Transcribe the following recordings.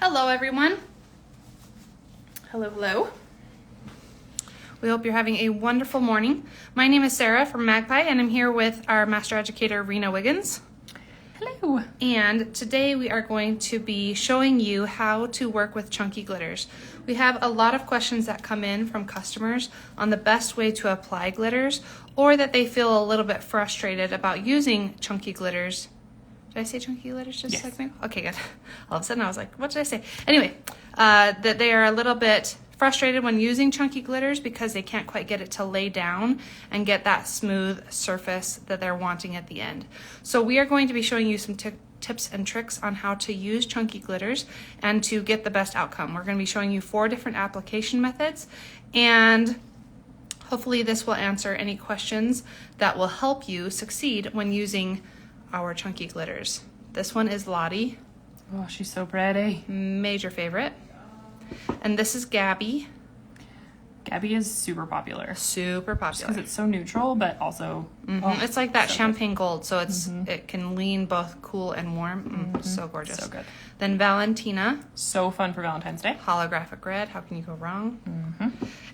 Hello everyone. Hello. We hope you're having a wonderful morning. My name is Sarah from Magpie and I'm here with our Master Educator Rena Wiggins. Hello. And today we are going to be showing you how to work with chunky glitters. We have a lot of questions that come in from customers on the best way to apply glitters, or that they feel a little bit frustrated about using chunky glitters. Did I say chunky glitters just yes. like me? Okay, good. All of a sudden I was like, what did I say? Anyway, that they are a little bit frustrated when using chunky glitters because they can't quite get it to lay down and get that smooth surface that they're wanting at the end. So we are going to be showing you some tips and tricks on how to use chunky glitters and to get the best outcome. We're going to be showing you 4 different application methods, and hopefully this will answer any questions that will help you succeed when using our chunky glitters. This one is Lottie. Oh, she's so pretty. Major favorite. And this is Gabby. Gabby is super popular. Super popular. Because it's so neutral, but also... It's like that so champagne gold, so it can lean both cool and warm. So gorgeous. So good. Then Valentina. So fun for Valentine's Day. Holographic red. How can you go wrong?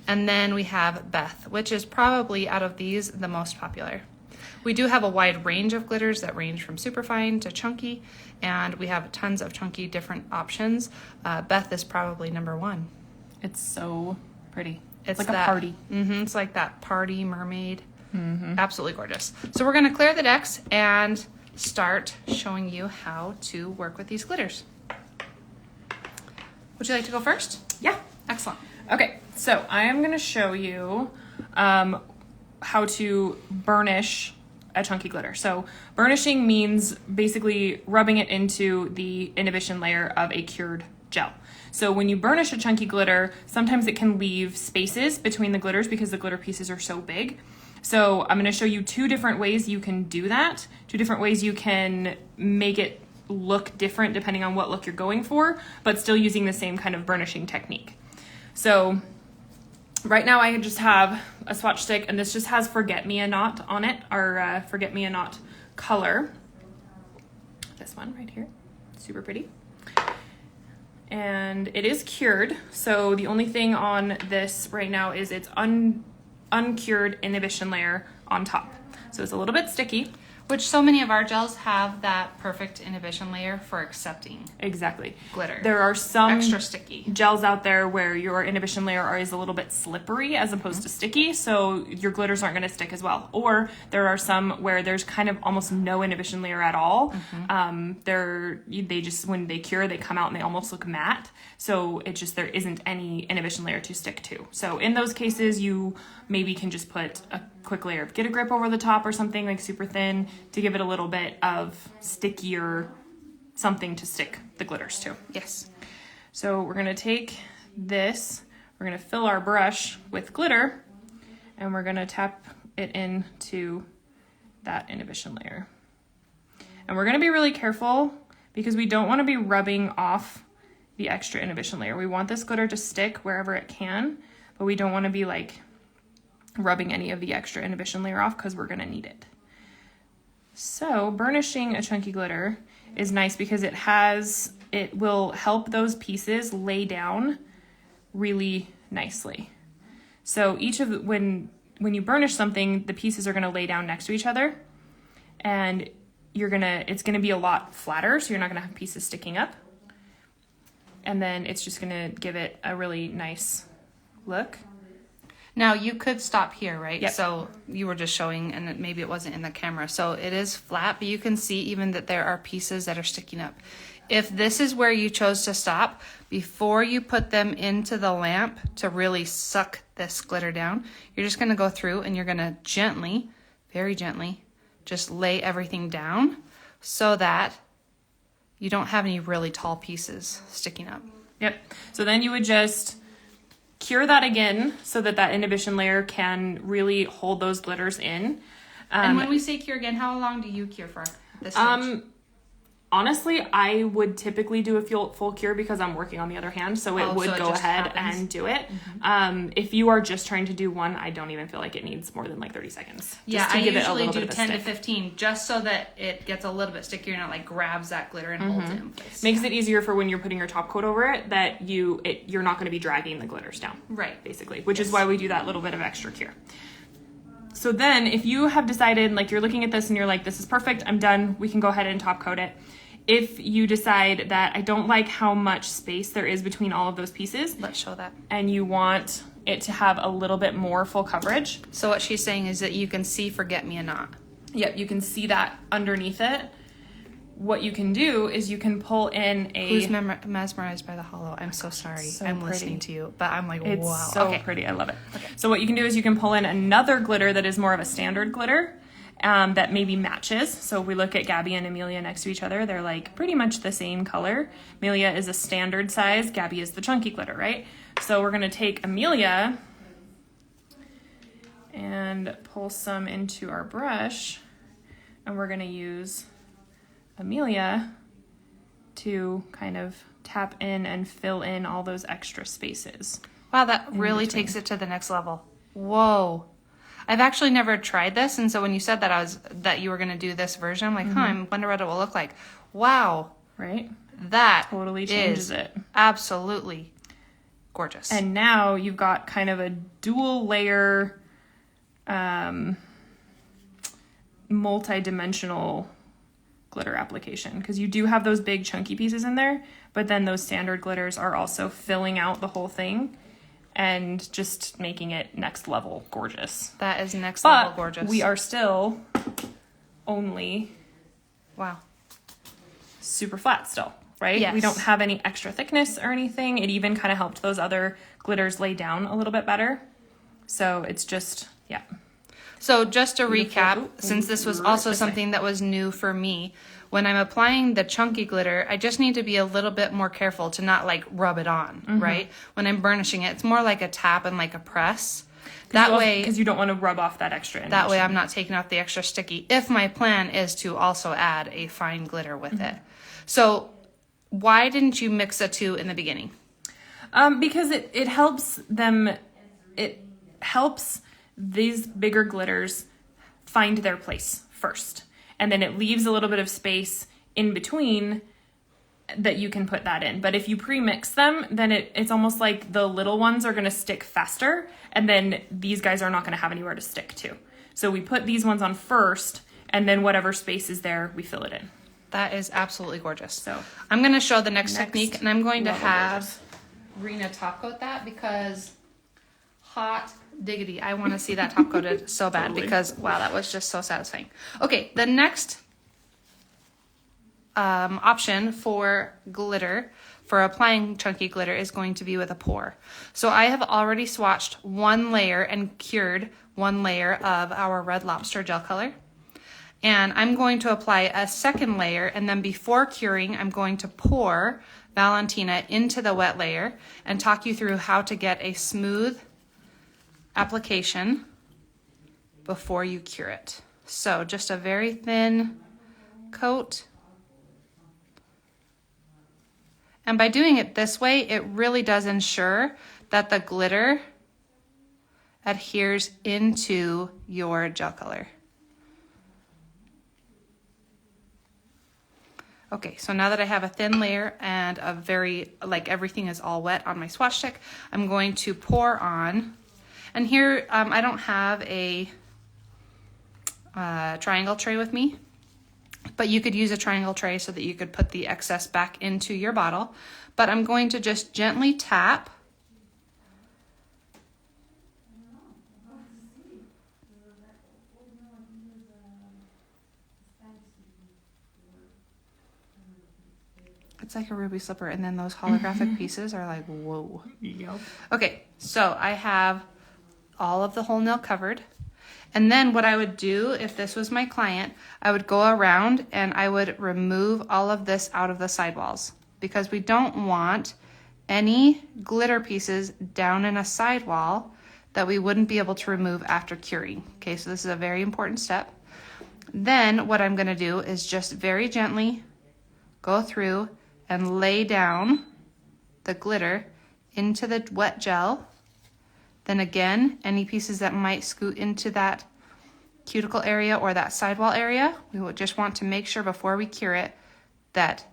And then we have Beth, which is probably out of these the most popular. We do have a wide range of glitters that range from super fine to chunky, and we have tons of chunky different options. Beth is probably number 1. It's so pretty. It's like that, a party. It's like that party mermaid. Absolutely gorgeous. So we're going to clear the decks and start showing you how to work with these glitters. Would you like to go first? Yeah. Excellent. Okay, so I am going to show you how to burnish a chunky glitter. So burnishing means basically rubbing it into the inhibition layer of a cured gel. So when you burnish a chunky glitter, sometimes it can leave spaces between the glitters because the glitter pieces are so big. So I'm going to show you 2 different ways you can do that, 2 different ways you can make it look different depending on what look you're going for, but still using the same kind of burnishing technique. So right now I just have a swatch stick, and this just has Forget-Me-A-Not on it, our Forget-Me-A-Not color. This one right here, super pretty. And it is cured, so the only thing on this right now is its uncured inhibition layer on top. So it's a little bit sticky. Which so many of our gels have that perfect inhibition layer for accepting Exactly. glitter. There are some extra sticky gels out there where your inhibition layer is a little bit slippery as opposed to sticky, so your glitters aren't going to stick as well. Or there are some where there's kind of almost no inhibition layer at all. They just, when they cure, they come out and they almost look matte. So it just, there isn't any inhibition layer to stick to. So in those cases, you maybe can just put a quick layer of Get a Grip over the top or something like super thin to give it a little bit of stickier something to stick the glitters to. Yes. So we're going to take this, we're going to fill our brush with glitter, and we're going to tap it into that inhibition layer. And we're going to be really careful because we don't want to be rubbing off the extra inhibition layer. We want this glitter to stick wherever it can, but we don't want to be like rubbing any of the extra inhibition layer off because we're going to need it. So burnishing a chunky glitter is nice because it will help those pieces lay down really nicely. So when you burnish something, the pieces are going to lay down next to each other, and it's going to be a lot flatter, so you're not going to have pieces sticking up. And then it's just going to give it a really nice look. Now you could stop here, right? Yep. So you were just showing, and maybe it wasn't in the camera. So it is flat, but you can see even that there are pieces that are sticking up. If this is where you chose to stop, before you put them into the lamp to really suck this glitter down, you're just going to go through and you're going to gently, very gently, just lay everything down so that you don't have any really tall pieces sticking up. Yep. So then you would just cure that again so that inhibition layer can really hold those glitters in. And when we say cure again, how long do you cure for this stage? Honestly, I would typically do a full cure because I'm working on the other hand, so it would so it go just ahead happens. and do it. If you are just trying to do one, I don't even feel like it needs more than like 30 seconds. Yeah, Just to I give it a usually little do bit of a 10 to stick. 15 just so that it gets a little bit stickier and it like grabs that glitter and holds it in place. Makes it easier for when you're putting your top coat over it that you're not going to be dragging the glitters down. Right. Basically, which is why we do that little bit of extra cure. So then if you have decided, like you're looking at this and you're like, this is perfect, I'm done, we can go ahead and top coat it. If you decide that I don't like how much space there is between all of those pieces, Let's show that. and you want it to have a little bit more full coverage. So what she's saying is that you can see Forget-Me-Not. Yep, you can see that underneath it. What you can do is you can pull in a... Who's mesmerized by the hollow? I'm so sorry. So I'm pretty. listening to you, but I'm like, It's wow. so Okay. pretty. I love it. Okay. So what you can do is you can pull in another glitter that is more of a standard glitter that maybe matches. So if we look at Gabby and Amelia next to each other, they're like pretty much the same color. Amelia is a standard size. Gabby is the chunky glitter, right? So we're going to take Amelia and pull some into our brush, and we're going to use Amelia to kind of tap in and fill in all those extra spaces. Wow, that really between. takes it to the next level. Whoa. I've actually never tried this, and so when you said that you were going to do this version, I'm like, I wonder what it will look like. Wow. Right? That Totally changes is it. absolutely gorgeous. And now you've got kind of a dual layer, multi-dimensional glitter application, because you do have those big chunky pieces in there, but then those standard glitters are also filling out the whole thing and just making it next level gorgeous. That is next level But gorgeous. we are still only Wow. super flat still, right? Yes. We don't have any extra thickness or anything. It even kind of helped those other glitters lay down a little bit better. So it's just, yeah. So just to Beautiful. recap, Ooh, since this was right also this way. something that was new for me, when I'm applying the chunky glitter, I just need to be a little bit more careful to not like rub it on, right? When I'm burnishing it, it's more like a tap and like a press. That way, because you don't want to rub off that extra. that way I'm not taking off the extra sticky, if my plan is to also add a fine glitter with it. So why didn't you mix the two in the beginning? Because it helps them, it helps these bigger glitters find their place first. And then it leaves a little bit of space in between that you can put that in. But if you pre-mix them, then it's almost like the little ones are going to stick faster, and then these guys are not going to have anywhere to stick to. So we put these ones on first, and then whatever space is there, we fill it in. That is absolutely gorgeous. So I'm going to show the next technique, and I'm going to level have Rena top coat that because hot diggity, I want to see that top coated so bad Totally. because wow, that was just so satisfying. Okay, the next option for glitter, for applying chunky glitter, is going to be with a Pore. So I have already swatched one layer and cured one layer of our Red Lobster gel color. And I'm going to apply a second layer, and then before curing, I'm going to pour Valentina into the wet layer and talk you through how to get a smooth application before you cure it. So just a very thin coat. And by doing it this way, it really does ensure that the glitter adheres into your gel color. Okay, so now that I have a thin layer and a very, like everything is all wet on my swatch stick, I'm going to pour on. And here, I don't have a triangle tray with me, but you could use a triangle tray so that you could put the excess back into your bottle. But I'm going to just gently tap. It's like a ruby slipper, and then those holographic pieces are like, whoa. Yep. Okay, so I have all of the whole nail covered. And then what I would do if this was my client, I would go around and I would remove all of this out of the sidewalls, because we don't want any glitter pieces down in a sidewall that we wouldn't be able to remove after curing. Okay, so this is a very important step. Then what I'm going to do is just very gently go through and lay down the glitter into the wet gel. Then again, any pieces that might scoot into that cuticle area or that sidewall area, we would just want to make sure before we cure it that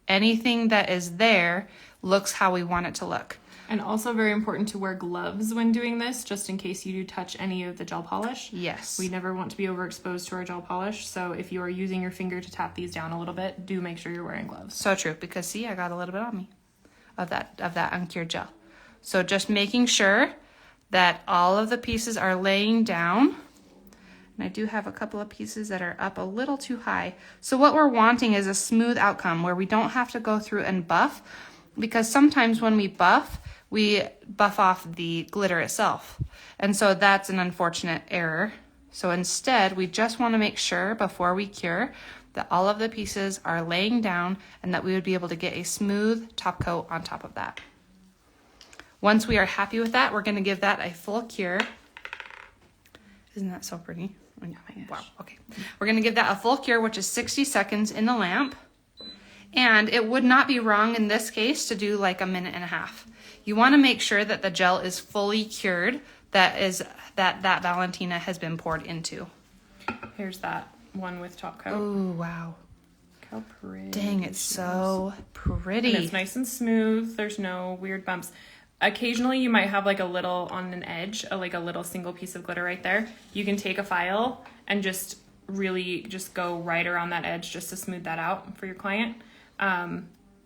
anything that is there looks how we want it to look. And also very important to wear gloves when doing this, just in case you do touch any of the gel polish. Yes. We never want to be overexposed to our gel polish. So if you are using your finger to tap these down a little bit, do make sure you're wearing gloves. So true, because see, I got a little bit on me of that uncured gel. So just making sure that all of the pieces are laying down. And I do have a couple of pieces that are up a little too high. So what we're wanting is a smooth outcome where we don't have to go through and buff, because sometimes when we buff off the glitter itself. And so that's an unfortunate error. So instead, we just want to make sure before we cure that all of the pieces are laying down and that we would be able to get a smooth top coat on top of that. Once we are happy with that, we're going to give that a full cure. Isn't that so pretty? Oh, wow. Okay. We're going to give that a full cure, which is 60 seconds in the lamp. And it would not be wrong in this case to do like 1.5 minutes. You want to make sure that the gel is fully cured, that Valentina has been poured into. Here's that one with top coat. Oh, wow. Look how pretty. Dang, it's so pretty. And it's nice and smooth. There's no weird bumps. Occasionally you might have like a little on an edge, like a little single piece of glitter right there. You can take a file and just really just go right around that edge just to smooth that out for your client.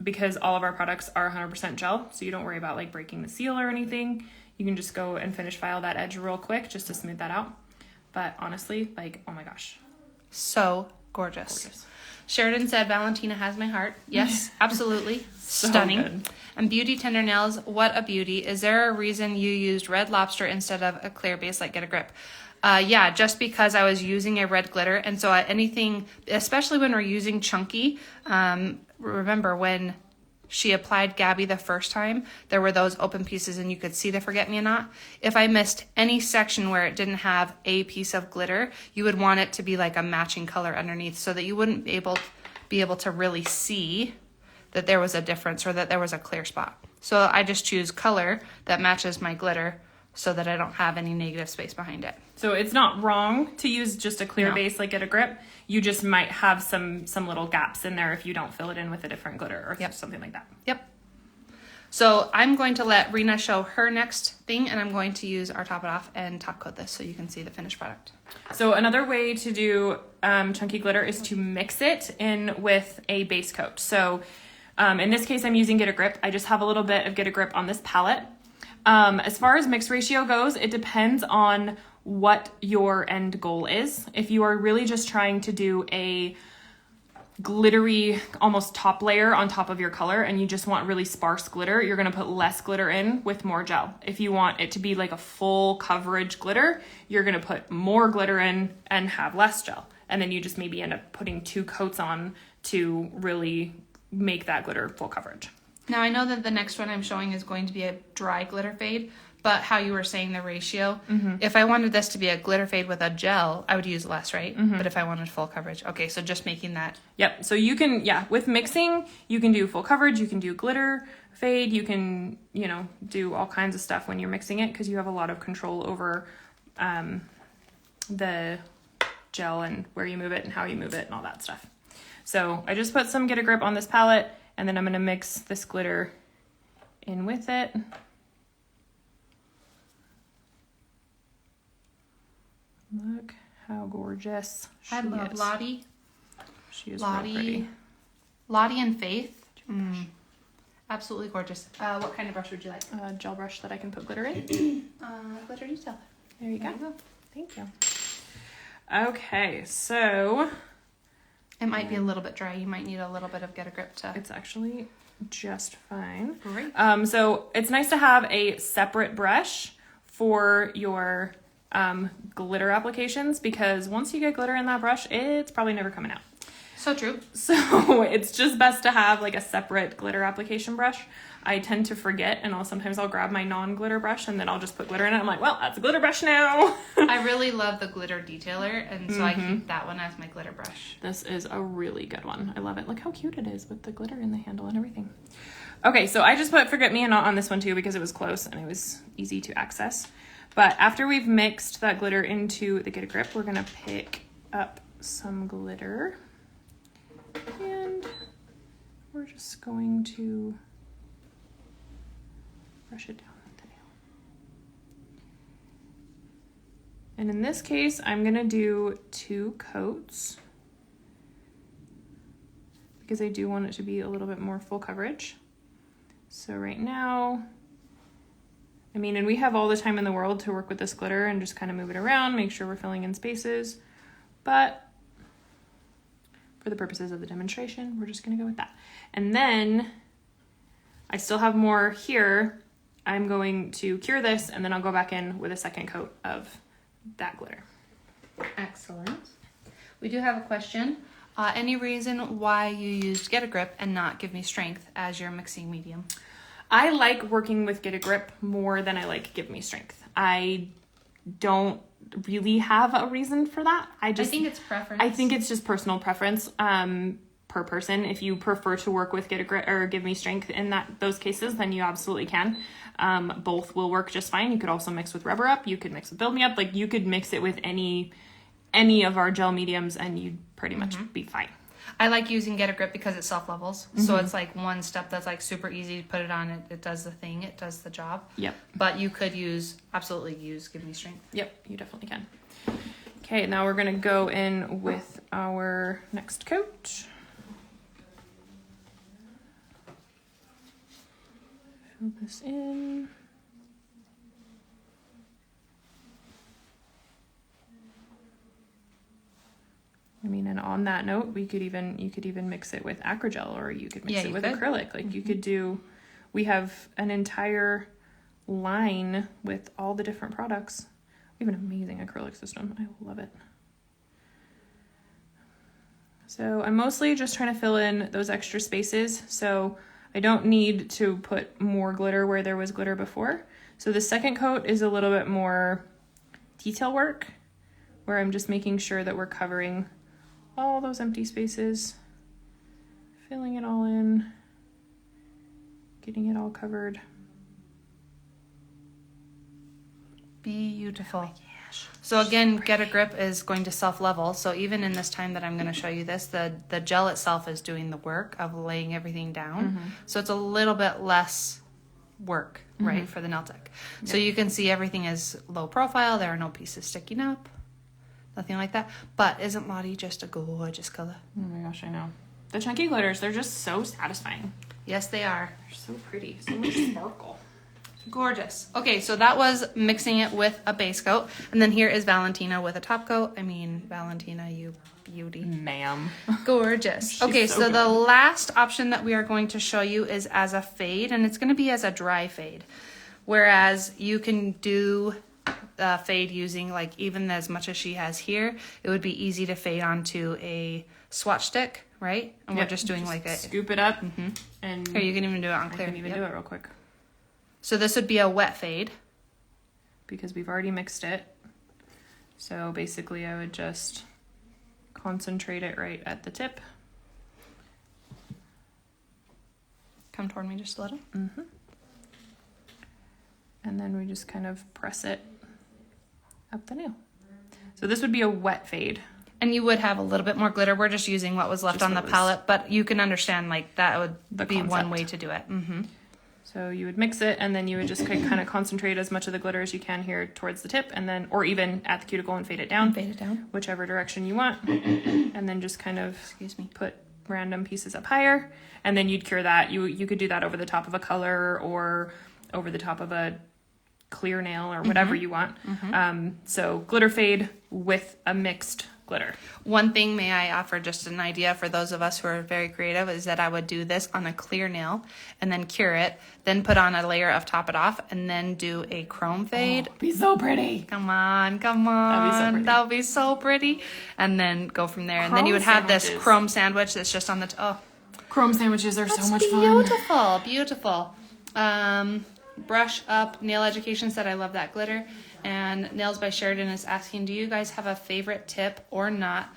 Because all of our products are 100% gel, so you don't worry about like breaking the seal or anything. You can just go and finish file that edge real quick just to smooth that out. But honestly, like, oh my gosh. So gorgeous. Sheridan said, Valentina has my heart. Yes, absolutely. Stunning. Good. And Beauty Tender Nails, what a beauty. Is there a reason you used Red Lobster instead of a clear base like Get a Grip? Yeah, just because I was using a red glitter. And so anything, especially when we're using chunky, remember when she applied Gabby the first time, there were those open pieces and you could see the Forget-Me-Not. If I missed any section where it didn't have a piece of glitter, you would want it to be like a matching color underneath so that you wouldn't be able to really see that there was a difference or that there was a clear spot. So I just choose color that matches my glitter so that I don't have any negative space behind it. So it's not wrong to use just a clear base like Get a Grip. You just might have some little gaps in there if you don't fill it in with a different glitter or something like that. Yep. So I'm going to let Rena show her next thing, and I'm going to use our Top It Off and top coat this so you can see the finished product. So another way to do chunky glitter is to mix it in with a base coat. So in this case, I'm using Get a Grip. I just have a little bit of Get a Grip on this palette. As far as mix ratio goes, it depends on what your end goal is. If you are really just trying to do a glittery, almost top layer on top of your color and you just want really sparse glitter, you're going to put less glitter in with more gel. If you want it to be like a full coverage glitter, you're going to put more glitter in and have less gel. And then you just maybe end up putting 2 coats on to really make that glitter full coverage. Now I know that the next one I'm showing is going to be a dry glitter fade, but how you were saying the ratio, if I wanted this to be a glitter fade with a gel, I would use less, right? But if I wanted full coverage, okay, so just making that. Yep, so you can, with mixing, you can do full coverage, you can do glitter fade, you can, do all kinds of stuff when you're mixing it because you have a lot of control over the gel and where you move it and how you move it and all that stuff. So I just put some Get a Grip on this palette and then I'm going to mix this glitter in with it. Look how gorgeous she I love is. Lottie. She is real pretty. Lottie and Faith. Absolutely gorgeous. What kind of brush would you like? A gel brush that I can put glitter in. Glitter detail. There you go. Thank you. Okay, so it might be a little bit dry. You might need a little bit of Get a Grip to. It's actually just fine. Great. So it's nice to have a separate brush for your glitter applications because once you get glitter in that brush, it's probably never coming out. So true. So it's just best to have like a separate glitter application brush. I tend to forget, and sometimes I'll grab my non-glitter brush and then I'll just put glitter in it. I'm like, well, that's a glitter brush now. I really love the glitter detailer, and so I keep that one as my glitter brush. This is a really good one. I love it. Look how cute it is with the glitter in the handle and everything. Okay, so I just put Forget Me Not on this one too because it was close and it was easy to access. But after we've mixed that glitter into the Get a Grip, we're gonna pick up some glitter and we're just going to brush it down with the nail. And in this case, I'm gonna do 2 coats because I do want it to be a little bit more full coverage. So right now, I mean, and we have all the time in the world to work with this glitter and just kind of move it around, make sure we're filling in spaces. But for the purposes of the demonstration, we're just gonna go with that. And then I still have more here. I'm going to cure this and then I'll go back in with a second coat of that glitter. Excellent. We do have a question. Any reason why you used Get a Grip and not Give Me Strength as your mixing medium? I like working with Get a Grip more than I like Give Me Strength. I don't really have a reason for that. I think it's preference. I think it's just personal preference per person. If you prefer to work with Get a Grip or Give Me Strength in those cases, then you absolutely can. Both will work just fine. You could also mix with Rubber Up. You could mix with Build Me Up. Like you could mix it with any of our gel mediums and you'd pretty much be fine. I like using Get a Grip because it self-levels. So it's like one step that's like super easy to put it on. It does the thing. It does the job. Yep. But you could absolutely use Give Me Strength. Yep, you definitely can. Okay, now we're going to go in with our next coat. Fill this in. I mean, and on that note, you could even mix it with acrygel, or you could mix it with acrylic. Like you could do, we have an entire line with all the different products. We have an amazing acrylic system. I love it. So I'm mostly just trying to fill in those extra spaces. So I don't need to put more glitter where there was glitter before. So the second coat is a little bit more detail work, where I'm just making sure that we're covering all those empty spaces, filling it all in, getting it all covered. Beautiful. Oh So again, Get a Grip is going to self-level. So even in this time that I'm going to show you this, the gel itself is doing the work of laying everything down. So it's a little bit less work, right, for the nail tech. So you can see everything is low profile. There are no pieces sticking up. Nothing like that. But isn't Lottie just a gorgeous color? Oh my gosh, I know. The chunky glitters, they're just so satisfying. Yes, they are. They're so pretty. So much sparkle. Gorgeous. Okay, so that was mixing it with a base coat. And then here is Valentina with a top coat. I mean, Valentina, you beauty. Ma'am. Gorgeous. Okay, so the last option that we are going to show you is as a fade, and it's going to be as a dry fade. Whereas you can do fade using like even as much as she has here, it would be easy to fade onto a swatch stick, right? And we're just doing like a scoop it up, and or you can even do it on clear. I can even do it real quick. So this would be a wet fade because we've already mixed it. So basically, I would just concentrate it right at the tip. Come toward me just a little. And then we just kind of press it up the nail. So this would be a wet fade. And you would have a little bit more glitter. We're just using what was left on the palette, but you can understand like that would be one way to do it. So you would mix it and then you would just kind of concentrate as much of the glitter as you can here towards the tip, and then, or even at the cuticle and fade it down. Whichever direction you want. And then just kind of, put random pieces up higher. And then you'd cure that. You could do that over the top of a color or over the top of a clear nail or whatever you want. So glitter fade with a mixed glitter. One thing, may I offer just an idea for those of us who are very creative, is that I would do this on a clear nail and then cure it, then put on a layer of Top It Off, and then do a chrome fade. Oh, be so pretty. Come on, come on. That would be so pretty. And then go from there. And then you would have this chrome sandwich that's just on the Chrome sandwiches are so much fun. Beautiful, beautiful. Brush Up Nail Education said, I love that glitter. And Nails by Sheridan is asking, do you guys have a favorite tip or not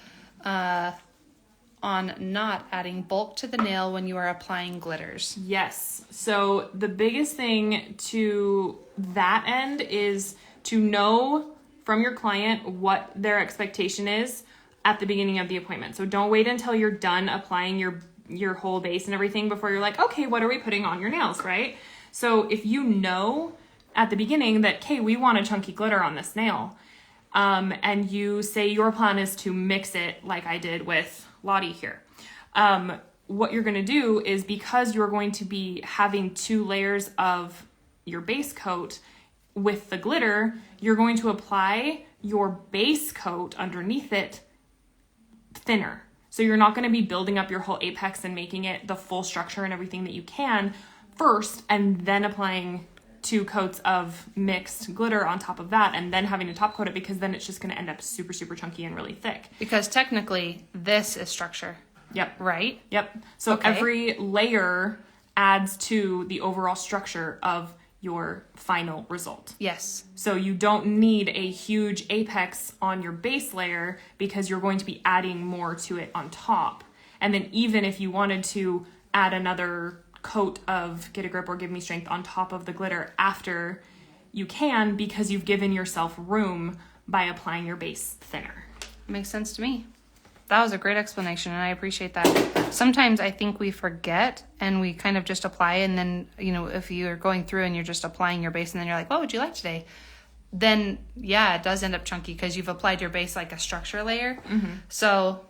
on not adding bulk to the nail when you are applying glitters? Yes. So the biggest thing to that end is to know from your client what their expectation is at the beginning of the appointment. So don't wait until you're done applying your whole base and everything before you're like, okay, what are we putting on your nails, right? So if you know at the beginning that, okay, we want a chunky glitter on this nail, and you say your plan is to mix it like I did with Lottie here, what you're going to do is, because you're going to be having 2 layers of your base coat with the glitter, you're going to apply your base coat underneath it thinner. So you're not going to be building up your whole apex and making it the full structure and everything that you can first, and then applying 2 coats of mixed glitter on top of that, and then having to top coat it, because then it's just going to end up super, super chunky and really thick. Because technically this is structure. Yep. Right? Yep. So every layer adds to the overall structure of your final result. Yes. So you don't need a huge apex on your base layer, because you're going to be adding more to it on top. And then even if you wanted to add another coat of Get a Grip or Give Me Strength on top of the glitter after, you can, because you've given yourself room by applying your base thinner. Makes sense to me. That was a great explanation, and I appreciate that. Sometimes I think we forget and we kind of just apply, and then, if you're going through and you're just applying your base and then you're like, what would you like today? Then, yeah, it does end up chunky because you've applied your base like a structure layer. Mm-hmm. So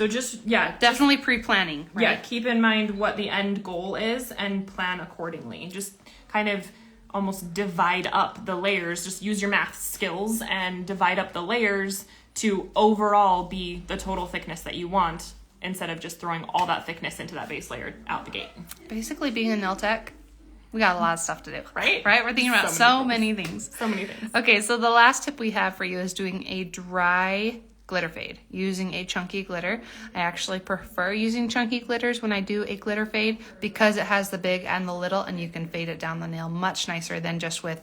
just, definitely pre-planning, right? Yeah, keep in mind what the end goal is and plan accordingly. Just kind of almost divide up the layers. Just use your math skills and divide up the layers to overall be the total thickness that you want, instead of just throwing all that thickness into that base layer out the gate. Basically, being a nail tech, we got a lot of stuff to do, right? Right? We're thinking about so many things. So many things. Okay, so the last tip we have for you is doing a dry glitter fade using a chunky glitter. I actually prefer using chunky glitters when I do a glitter fade, because it has the big and the little, and you can fade it down the nail much nicer than just with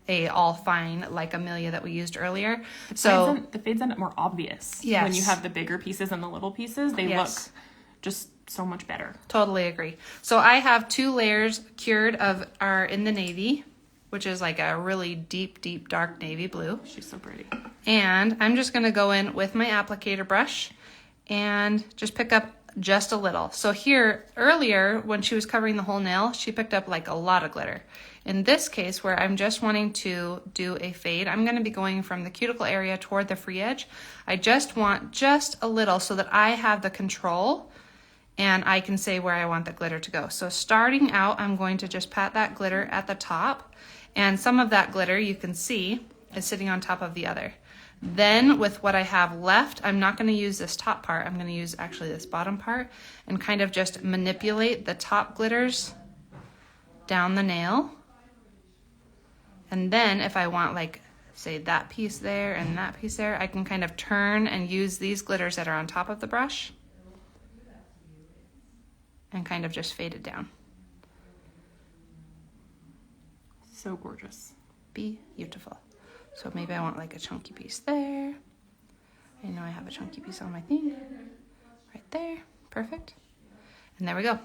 a all fine like Amelia that we used earlier. So the fades end up more obvious. Yes. When you have the bigger pieces and the little pieces, they look just so much better. Totally agree. So I have 2 layers cured of our In the Navy, which is like a really deep, deep, dark navy blue. She's so pretty. And I'm just going to go in with my applicator brush and just pick up just a little. So here, earlier, when she was covering the whole nail, she picked up like a lot of glitter. In this case, where I'm just wanting to do a fade, I'm going to be going from the cuticle area toward the free edge. I just want just a little so that I have the control and I can say where I want the glitter to go. So starting out, I'm going to just pat that glitter at the top, and some of that glitter you can see is sitting on top of the other. Then with what I have left, I'm not going to use this top part. I'm going to use actually this bottom part and kind of just manipulate the top glitters down the nail. And then if I want, like, say that piece there and that piece there, I can kind of turn and use these glitters that are on top of the brush and kind of just fade it down. So gorgeous. Beautiful. So maybe I want like a chunky piece there. I know I have a chunky piece on my thing. Right there. Perfect. And there we go.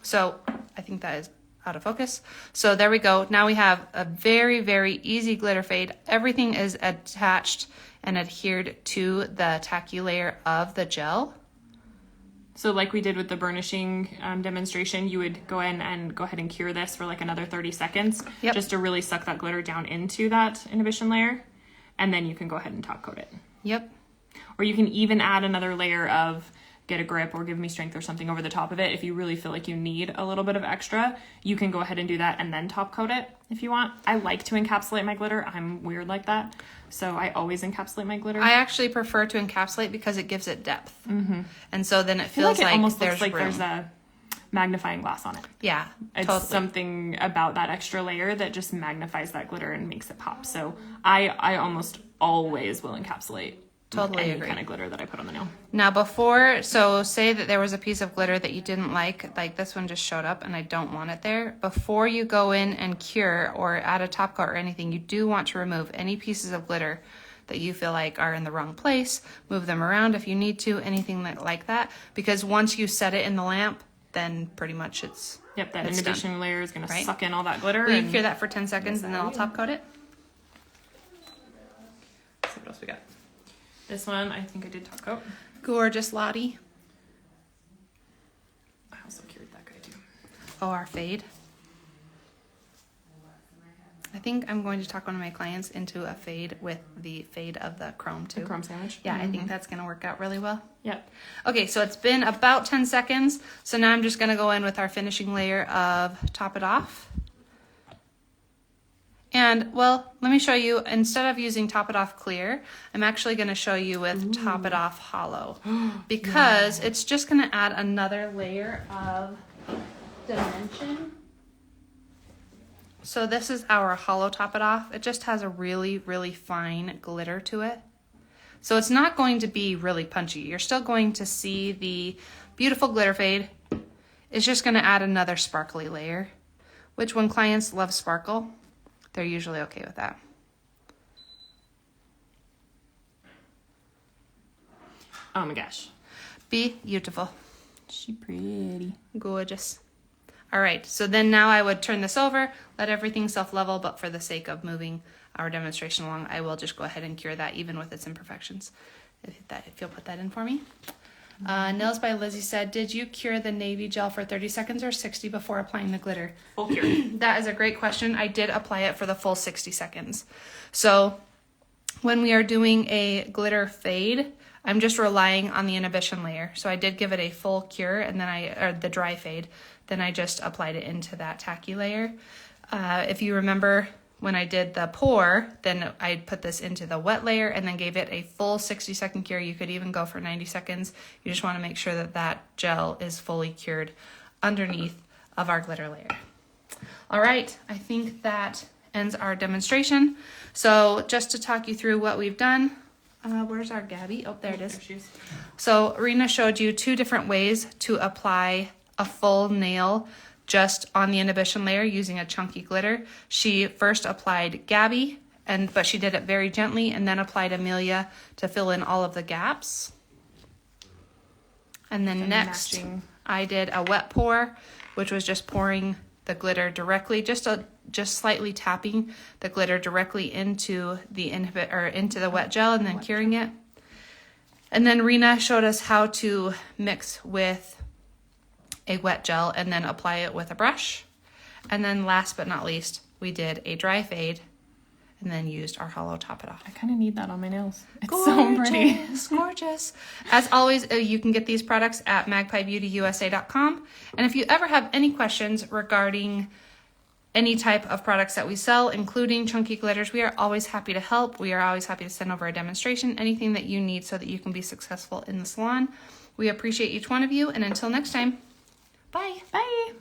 So I think that is out of focus. So there we go. Now we have a very, very easy glitter fade. Everything is attached and adhered to the tacky layer of the gel. So like we did with the burnishing demonstration, you would go in and go ahead and cure this for like another 30 seconds, just to really suck that glitter down into that inhibition layer. And then you can go ahead and top coat it. Yep. Or you can even add another layer of get a grip or give me strength or something over the top of it. If you really feel like you need a little bit of extra, you can go ahead and do that and then top coat it if you want. I like to encapsulate my glitter. I'm weird like that. So I always encapsulate my glitter. I actually prefer to encapsulate because it gives it depth. And so then it feels it like almost there's looks like room. there's a magnifying glass on it. Yeah, It's totally. something about that extra layer that just magnifies that glitter and makes it pop. So I almost always will encapsulate Totally any agree. kind of glitter that I put on the nail. Now so say that there was a piece of glitter that you didn't like this one just showed up and I don't want it there. Before you go in and cure or add a top coat or anything, you do want to remove any pieces of glitter that you feel like are in the wrong place, move them around if you need to, anything like that. Because once you set it in the lamp, then pretty much it's Yep, that it's inhibition layer is going right? to suck in all that glitter. Will you and cure that for 10 seconds and then I'll top coat it? Let's see what else we got. This one, I think I did top coat. Gorgeous Lottie. I also cured that guy too. Oh, our fade. I think I'm going to talk one of my clients into a fade with the fade of the chrome too. The chrome sandwich. Yeah, I think that's going to work out really well. Yep. Okay, so it's been about 10 seconds. So now I'm just going to go in with our finishing layer of Top It Off. And, well, let me show you, instead of using Top It Off Clear, I'm actually going to show you with Top It Off Hollow. Because it's just going to add another layer of dimension. So this is our Hollow Top It Off. It just has a really, really fine glitter to it. So it's not going to be really punchy. You're still going to see the beautiful glitter fade. It's just going to add another sparkly layer, which when clients love sparkle, they're usually okay with that. Oh my gosh. Beautiful. She pretty. Gorgeous. All right, so then now I would turn this over, let everything self-level, but for the sake of moving our demonstration along, I will just go ahead and cure that even with its imperfections. If you'll put that in for me. Nails by Lizzie said, did you cure the navy gel for 30 seconds or 60 before applying the glitter? Full cure. That is a great question. I did apply it for the full 60 seconds. So when we are doing a glitter fade, I'm just relying on the inhibition layer. So I did give it a full cure and then or the dry fade. Then I just applied it into that tacky layer. If you remember when I did the Pore, then I put this into the wet layer and then gave it a full 60-second cure. You could even go for 90 seconds. You just want to make sure that that gel is fully cured underneath of our glitter layer. All right, I think that ends our demonstration. So just to talk you through what we've done, where's our Gabby? Oh, there it is. There she is. So Rena showed you 2 different ways to apply a full nail just on the inhibition layer using a chunky glitter. She first applied Gabby, but she did it very gently, and then applied Amelia to fill in all of the gaps. And then next, I did a wet pour, which was just pouring the glitter directly, just slightly tapping the glitter directly into the into the wet gel and then curing it. And then Rena showed us how to mix with a wet gel and then apply it with a brush. And then last but not least, we did a dry fade and then used our Hollow Top It Off. I kind of need that on my nails. It's so pretty. Gorgeous, gorgeous. As always, you can get these products at magpiebeautyusa.com. And if you ever have any questions regarding any type of products that we sell, including chunky glitters, we are always happy to help. We are always happy to send over a demonstration, anything that you need so that you can be successful in the salon. We appreciate each one of you, and until next time, bye. Bye.